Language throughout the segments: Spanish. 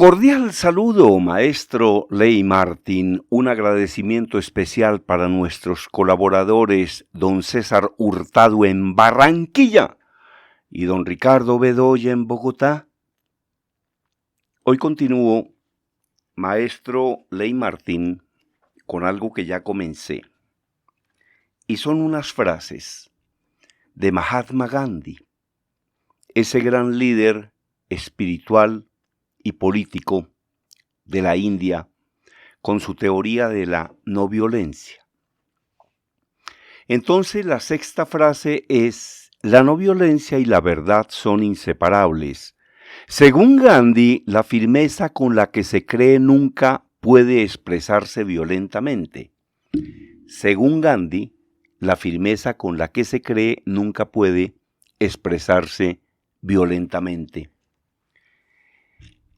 Cordial saludo, maestro Ley Martín. Un agradecimiento especial para nuestros colaboradores, don César Hurtado en Barranquilla y don Ricardo Bedoya en Bogotá. Hoy continúo, maestro Ley Martín, con algo que ya comencé. Y son unas frases de Mahatma Gandhi, ese gran líder espiritual y político de la India, con su teoría de la no violencia. Entonces, la sexta frase es: la no violencia y la verdad son inseparables. Según Gandhi, la firmeza con la que se cree nunca puede expresarse violentamente. Según Gandhi, la firmeza con la que se cree nunca puede expresarse violentamente.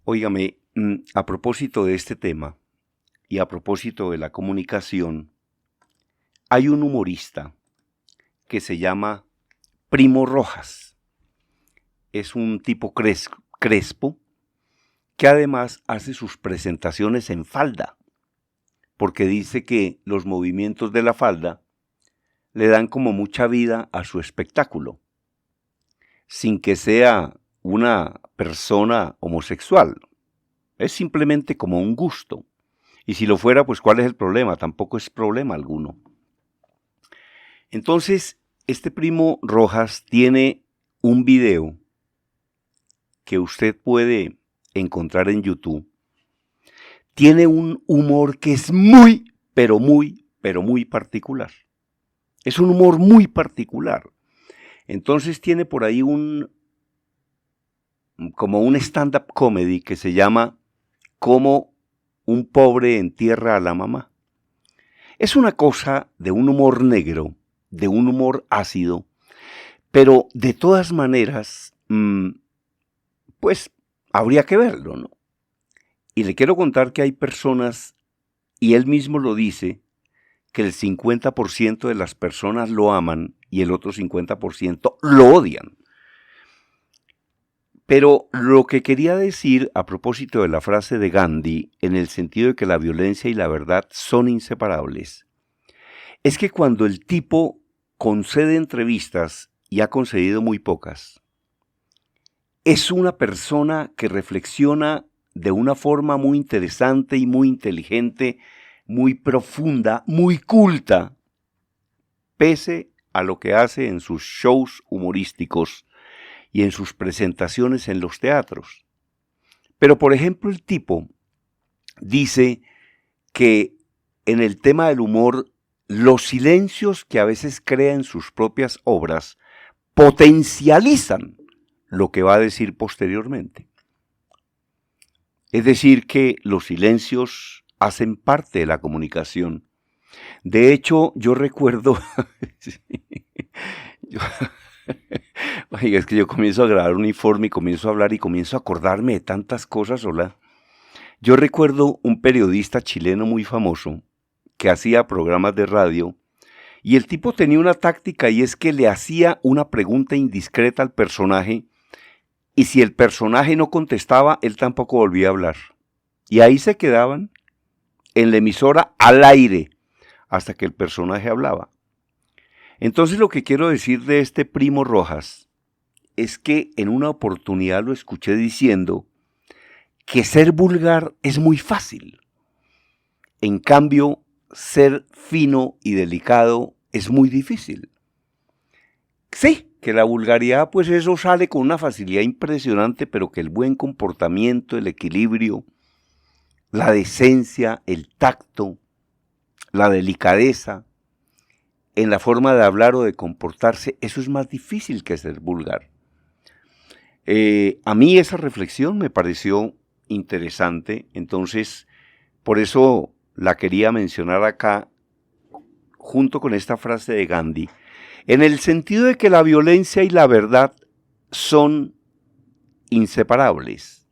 Óigame, a propósito de este tema y a propósito de la comunicación, hay un humorista que se llama Primo Rojas. Es un tipo crespo que además hace sus presentaciones en falda, porque dice que los movimientos de la falda le dan como mucha vida a su espectáculo, sin que sea una persona homosexual. Es simplemente como un gusto. Y si lo fuera, pues ¿cuál es el problema? Tampoco es problema alguno. Entonces, este Primo Rojas tiene un video que usted puede encontrar en YouTube. Tiene un humor que es muy, pero muy particular. Es un humor muy particular. Entonces tiene por ahí como un stand-up comedy que se llama Cómo un pobre entierra a la mamá. Es una cosa de un humor negro, de un humor ácido, pero de todas maneras, pues habría que verlo, ¿no? Y le quiero contar que hay personas, y él mismo lo dice, que el 50% de las personas lo aman y el otro 50% lo odian. Pero lo que quería decir a propósito de la frase de Gandhi, en el sentido de que la violencia y la verdad son inseparables, es que cuando el tipo concede entrevistas, y ha concedido muy pocas, es una persona que reflexiona de una forma muy interesante y muy inteligente, muy profunda, muy culta, pese a lo que hace en sus shows humorísticos y en sus presentaciones en los teatros. Pero, por ejemplo, el tipo dice que en el tema del humor, los silencios que a veces crea en sus propias obras potencializan lo que va a decir posteriormente. Es decir, que los silencios hacen parte de la comunicación. De hecho, yo recuerdo... Oiga, es que yo comienzo a grabar un informe y comienzo a hablar y comienzo a acordarme de tantas cosas, hola. Yo recuerdo un periodista chileno muy famoso que hacía programas de radio y el tipo tenía una táctica y es que le hacía una pregunta indiscreta al personaje y si el personaje no contestaba, él tampoco volvía a hablar. Y ahí se quedaban en la emisora al aire hasta que el personaje hablaba. Entonces lo que quiero decir de este Primo Rojas es que en una oportunidad lo escuché diciendo que ser vulgar es muy fácil. En cambio, ser fino y delicado es muy difícil. Sí, que la vulgaridad, pues eso sale con una facilidad impresionante, pero que el buen comportamiento, el equilibrio, la decencia, el tacto, la delicadeza, en la forma de hablar o de comportarse, eso es más difícil que ser vulgar. A mí esa reflexión me pareció interesante, entonces por eso la quería mencionar acá junto con esta frase de Gandhi, en el sentido de que la violencia y la verdad son inseparables.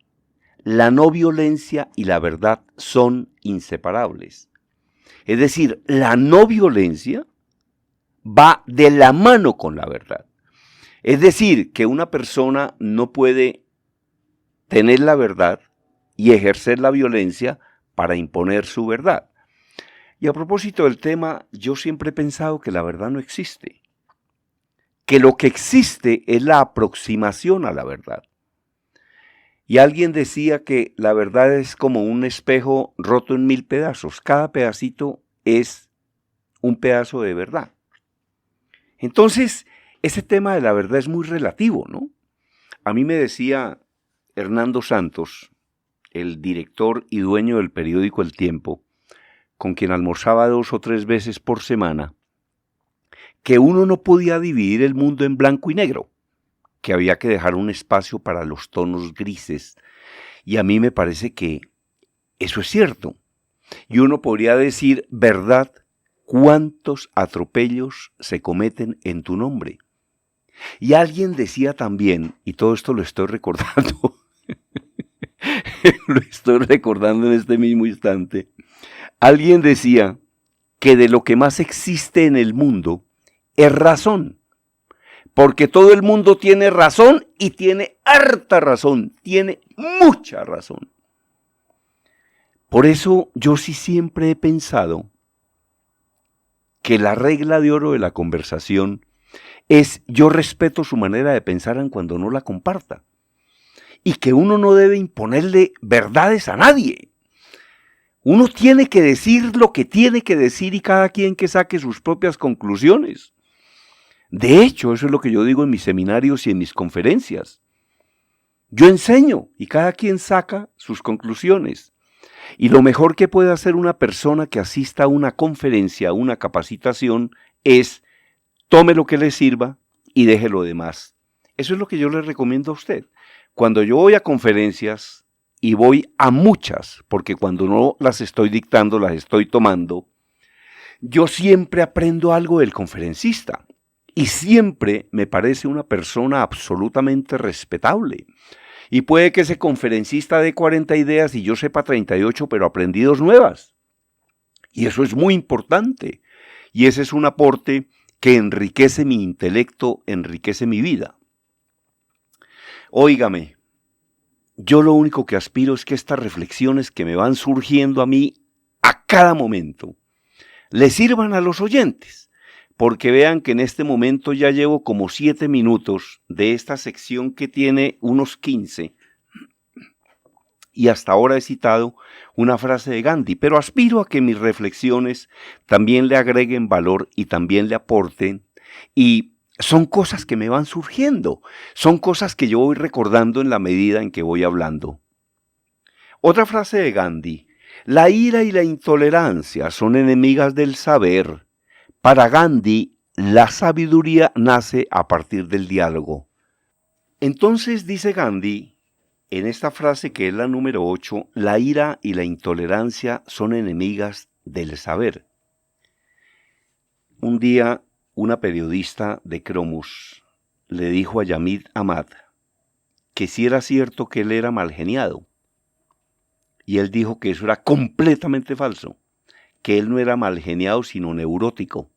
La no violencia y la verdad son inseparables. Es decir, la no violencia va de la mano con la verdad. Es decir, que una persona no puede tener la verdad y ejercer la violencia para imponer su verdad. Y a propósito del tema, yo siempre he pensado que la verdad no existe, que lo que existe es la aproximación a la verdad. Y alguien decía que la verdad es como un espejo roto en 1000 pedazos. Cada pedacito es un pedazo de verdad. Entonces, ese tema de la verdad es muy relativo, ¿no? A mí me decía Hernando Santos, el director y dueño del periódico El Tiempo, con quien almorzaba 2 o 3 veces por semana, que uno no podía dividir el mundo en blanco y negro, que había que dejar un espacio para los tonos grises. Y a mí me parece que eso es cierto. Y uno podría decir, verdad, ¿cuántos atropellos se cometen en tu nombre? Y alguien decía también, y todo esto lo estoy recordando, lo estoy recordando en este mismo instante, alguien decía que de lo que más existe en el mundo es razón. Porque todo el mundo tiene razón y tiene harta razón, tiene mucha razón. Por eso yo sí siempre he pensado que la regla de oro de la conversación es yo respeto su manera de pensar aun cuando no la comparta. Y que uno no debe imponerle verdades a nadie. Uno tiene que decir lo que tiene que decir y cada quien que saque sus propias conclusiones. De hecho, eso es lo que yo digo en mis seminarios y en mis conferencias. Yo enseño y cada quien saca sus conclusiones. Y lo mejor que puede hacer una persona que asista a una conferencia, a una capacitación, es tome lo que le sirva y deje lo demás. Eso es lo que yo le recomiendo a usted. Cuando yo voy a conferencias, y voy a muchas, porque cuando no las estoy dictando, las estoy tomando, yo siempre aprendo algo del conferencista. Y siempre me parece una persona absolutamente respetable. Y puede que ese conferencista dé 40 ideas y yo sepa 38, pero aprendí 2 nuevas. Y eso es muy importante. Y ese es un aporte que enriquece mi intelecto, enriquece mi vida. Óigame, yo lo único que aspiro es que estas reflexiones que me van surgiendo a mí a cada momento le sirvan a los oyentes. Porque vean que en este momento ya llevo como 7 minutos de esta sección que tiene unos 15 y hasta ahora he citado una frase de Gandhi, pero aspiro a que mis reflexiones también le agreguen valor y también le aporten, y son cosas que me van surgiendo, son cosas que yo voy recordando en la medida en que voy hablando. Otra frase de Gandhi: la ira y la intolerancia son enemigas del saber. Para Gandhi, la sabiduría nace a partir del diálogo. Entonces dice Gandhi, en esta frase que es la número 8, la ira y la intolerancia son enemigas del saber. Un día, una periodista de Cromos le dijo a Yamid Ahmad que si era cierto que él era malgeniado. Y él dijo que eso era completamente falso, que él no era malgeniado sino neurótico.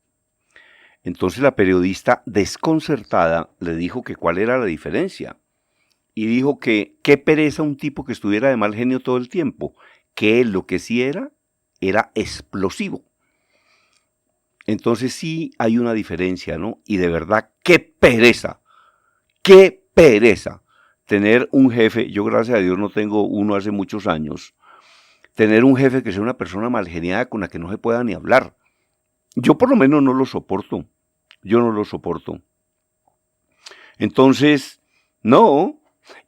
Entonces la periodista, desconcertada, le dijo que cuál era la diferencia. Y dijo que qué pereza un tipo que estuviera de mal genio todo el tiempo, que él lo que sí era explosivo. Entonces sí hay una diferencia, ¿no? Y de verdad, qué pereza tener un jefe. Yo gracias a Dios no tengo uno hace muchos años. Tener un jefe que sea una persona malgeniada con la que no se pueda ni hablar. Yo por lo menos no lo soporto. Yo no lo soporto. Entonces, no.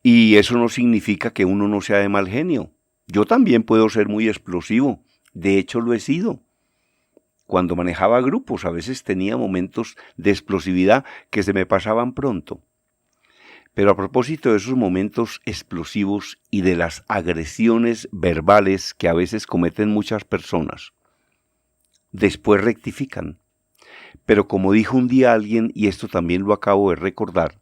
Y eso no significa que uno no sea de mal genio. Yo también puedo ser muy explosivo. De hecho, lo he sido. Cuando manejaba grupos, a veces tenía momentos de explosividad que se me pasaban pronto. Pero a propósito de esos momentos explosivos y de las agresiones verbales que a veces cometen muchas personas, después rectifican. Pero como dijo un día alguien, y esto también lo acabo de recordar,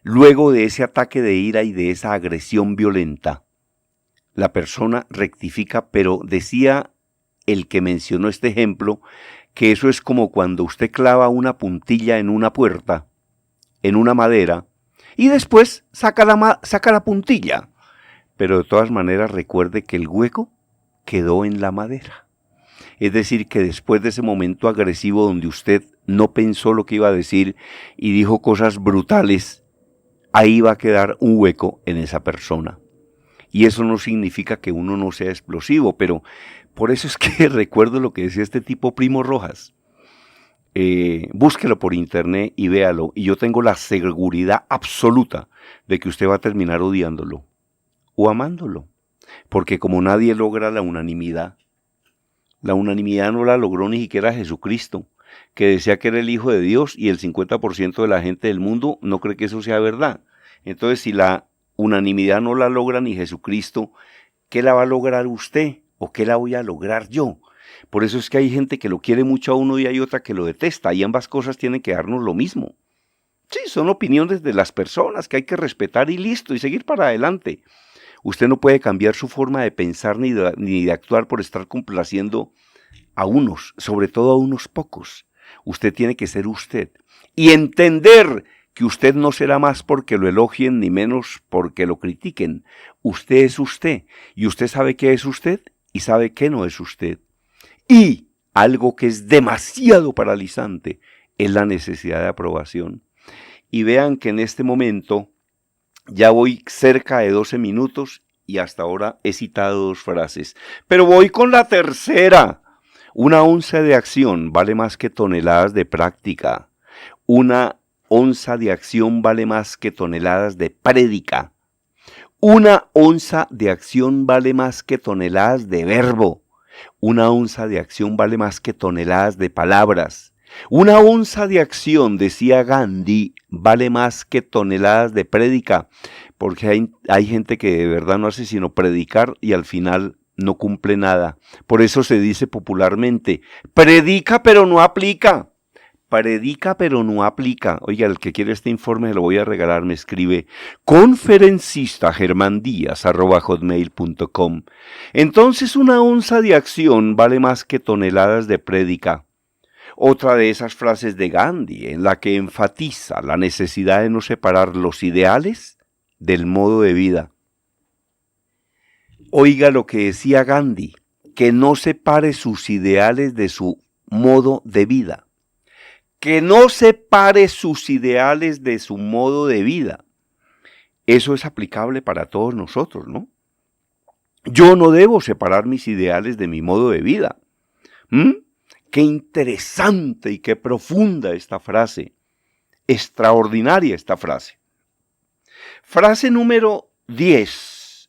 luego de ese ataque de ira y de esa agresión violenta, la persona rectifica, pero decía el que mencionó este ejemplo, que eso es como cuando usted clava una puntilla en una puerta, en una madera, y después saca la puntilla. pero de todas maneras recuerde que el hueco quedó en la madera. Es decir, que después de ese momento agresivo donde usted no pensó lo que iba a decir y dijo cosas brutales, ahí va a quedar un hueco en esa persona. Y eso no significa que uno no sea explosivo, pero por eso es que recuerdo lo que decía este tipo Primo Rojas. Búsquelo por internet y véalo, y yo tengo la seguridad absoluta de que usted va a terminar odiándolo o amándolo, porque como nadie logra la unanimidad no la logró ni siquiera Jesucristo, que decía que era el Hijo de Dios y el 50% de la gente del mundo no cree que eso sea verdad. Entonces, si la unanimidad no la logra ni Jesucristo, ¿qué la va a lograr usted? ¿O qué la voy a lograr yo? Por eso es que hay gente que lo quiere mucho a uno y hay otra que lo detesta, y ambas cosas tienen que darnos lo mismo. Sí, son opiniones de las personas que hay que respetar y listo, y seguir para adelante. Usted no puede cambiar su forma de pensar ni de actuar por estar complaciendo a unos, sobre todo a unos pocos. Usted tiene que ser usted y entender que usted no será más porque lo elogien ni menos porque lo critiquen. Usted es usted y usted sabe qué es usted y sabe qué no es usted. Y algo que es demasiado paralizante es la necesidad de aprobación. Y vean que en este momento ya voy cerca de 12 minutos y hasta ahora he citado 2 frases. Pero voy con la tercera. Una onza de acción vale más que toneladas de práctica. Una onza de acción vale más que toneladas de prédica. Una onza de acción vale más que toneladas de verbo. Una onza de acción vale más que toneladas de palabras. Una onza de acción, decía Gandhi, vale más que toneladas de prédica, porque hay gente que de verdad no hace sino predicar y al final no cumple nada. Por eso se dice popularmente, predica pero no aplica. Predica pero no aplica. Oiga, el que quiere este informe se lo voy a regalar, me escribe conferencistagermandias@hotmail.com. Entonces una onza de acción vale más que toneladas de prédica. Otra de esas frases de Gandhi en la que enfatiza la necesidad de no separar los ideales del modo de vida. Oiga lo que decía Gandhi, que no separe sus ideales de su modo de vida. Que no separe sus ideales de su modo de vida. Eso es aplicable para todos nosotros, ¿no? Yo no debo separar mis ideales de mi modo de vida. Qué interesante y qué profunda esta frase. Extraordinaria esta frase. Frase número 10.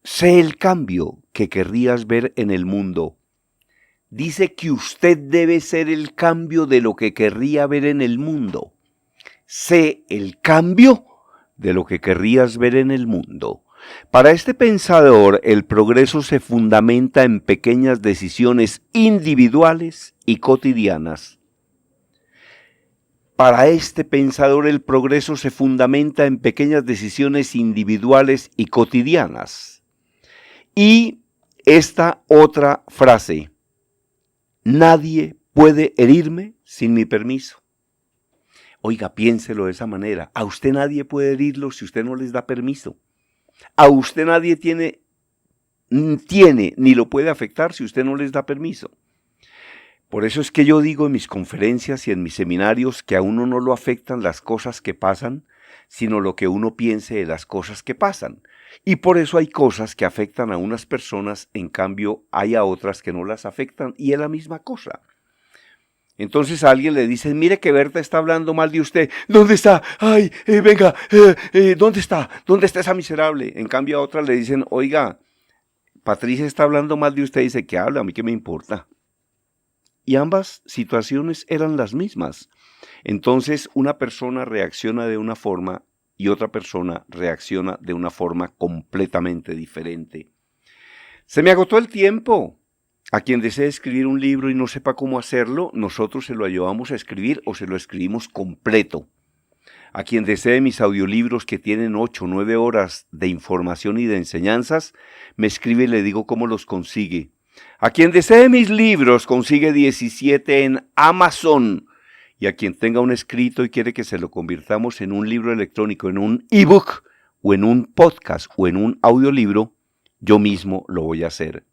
Sé el cambio que querrías ver en el mundo. Dice que usted debe ser el cambio de lo que querría ver en el mundo. Sé el cambio de lo que querrías ver en el mundo. Para este pensador, el progreso se fundamenta en pequeñas decisiones individuales y cotidianas. Para este pensador, el progreso se fundamenta en pequeñas decisiones individuales y cotidianas. Y esta otra frase, nadie puede herirme sin mi permiso. Oiga, piénselo de esa manera. A usted nadie puede herirlo si usted no les da permiso. A usted nadie tiene ni lo puede afectar si usted no les da permiso. Por eso es que yo digo en mis conferencias y en mis seminarios que a uno no lo afectan las cosas que pasan, sino lo que uno piense de las cosas que pasan. Y por eso hay cosas que afectan a unas personas, en cambio hay a otras que no las afectan y es la misma cosa. Entonces a alguien le dicen, mire que Berta está hablando mal de usted. ¿Dónde está? Ay, venga, ¿dónde está? ¿Dónde está esa miserable? En cambio a otra le dicen, oiga, Patricia está hablando mal de usted. Dice, ¿qué habla? ¿A mí qué me importa? Y ambas situaciones eran las mismas. Entonces una persona reacciona de una forma y otra persona reacciona de una forma completamente diferente. Se me agotó el tiempo. A quien desee escribir un libro y no sepa cómo hacerlo, nosotros se lo ayudamos a escribir o se lo escribimos completo. A quien desee mis audiolibros que tienen 8 o 9 horas de información y de enseñanzas, me escribe y le digo cómo los consigue. A quien desee mis libros, consigue 17 en Amazon. Y a quien tenga un escrito y quiere que se lo convirtamos en un libro electrónico, en un ebook, o en un podcast o en un audiolibro, yo mismo lo voy a hacer.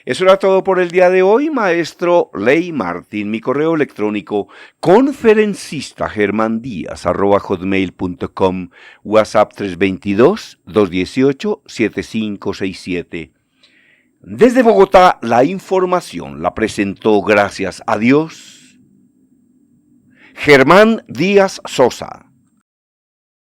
Eso era todo por el día de hoy, maestro Ley Martín. Mi correo electrónico conferencistagermandías@hotmail.com, WhatsApp 322-218-7567. Desde Bogotá, la información la presentó, gracias a Dios, Germán Díaz Sosa.